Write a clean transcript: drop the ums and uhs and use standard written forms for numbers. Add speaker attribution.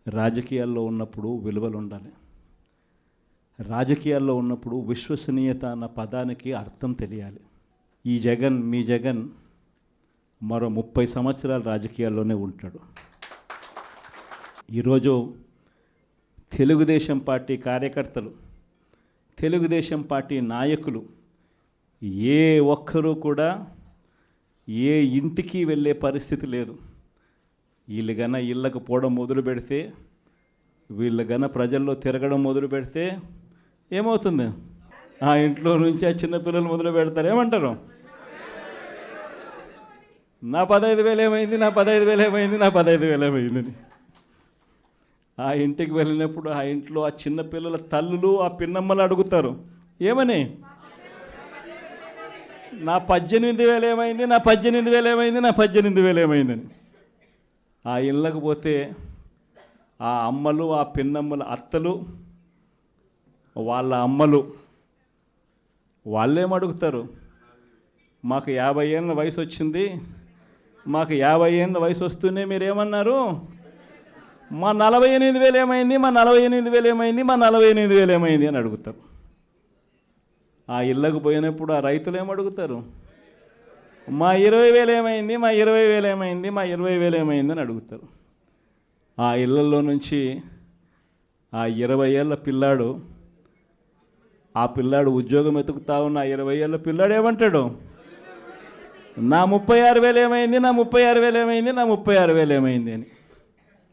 Speaker 1: రాజకీయాల్లో ఉన్నప్పుడు విలువలు ఉండాలి. రాజకీయాల్లో ఉన్నప్పుడు విశ్వసనీయత అన్న పదానికి అర్థం తెలియాలి. ఈ జగన్, మీ జగన్ మరో 30 సంవత్సరాలు రాజకీయాల్లోనే ఉంటాడు. ఈరోజు తెలుగుదేశం పార్టీ కార్యకర్తలు, తెలుగుదేశం పార్టీ నాయకులు ఏ ఒక్కరూ కూడా ఏ ఇంటికి వెళ్ళే పరిస్థితి లేదు. వీళ్ళు గన ఇళ్ళకు పోవడం మొదలు పెడితే, వీళ్ళు గన ప్రజల్లో తిరగడం మొదలు పెడితే ఏమవుతుంది? ఆ ఇంట్లో నుంచి ఆ చిన్నపిల్లలు మొదలు పెడతారు. ఏమంటారు? నా 15,000 ఏమైంది, నా 15,000 ఏమైంది, నా 15,000 ఏమైందని. ఆ ఇంటికి వెళ్ళినప్పుడు ఆ ఇంట్లో ఆ చిన్నపిల్లల తల్లులు, ఆ పిన్నమ్మలు అడుగుతారు, ఏమని? నా 18,000 ఏమైంది, నా 18,000 ఏమైంది, నా 18,000 ఏమైందని. ఆ ఇళ్ళకు పోతే ఆ అమ్మలు, ఆ పిన్నమ్మల అత్తలు, వాళ్ళ అమ్మలు వాళ్ళేమడుగుతారు? మాకు 50 ఏళ్ళ వయసు వచ్చింది, మాకు 50 ఏళ్ళ వయసు వస్తూనే మీరేమన్నారు? మా 48,000 ఏమైంది, మా 48,000 ఏమైంది, మా 48,000 ఏమైంది అని అడుగుతారు. ఆ ఇళ్ళకు పోయినప్పుడు ఆ రైతులు ఏమడుగుతారు? మా 20,000 ఏమైంది, మా 20,000 ఏమైంది, మా 20,000 ఏమైంది అని అడుగుతారు. ఆ ఇళ్ళల్లో నుంచి ఆ 20 ఏళ్ళ పిల్లాడు, ఆ పిల్లాడు ఉద్యోగం వెతుకుతా ఉన్న 20 ఏళ్ళ పిల్లాడు ఏమంటాడు? నా 36,000 ఏమైంది, నా 36,000 ఏమైంది, నా 36,000 ఏమైంది అని.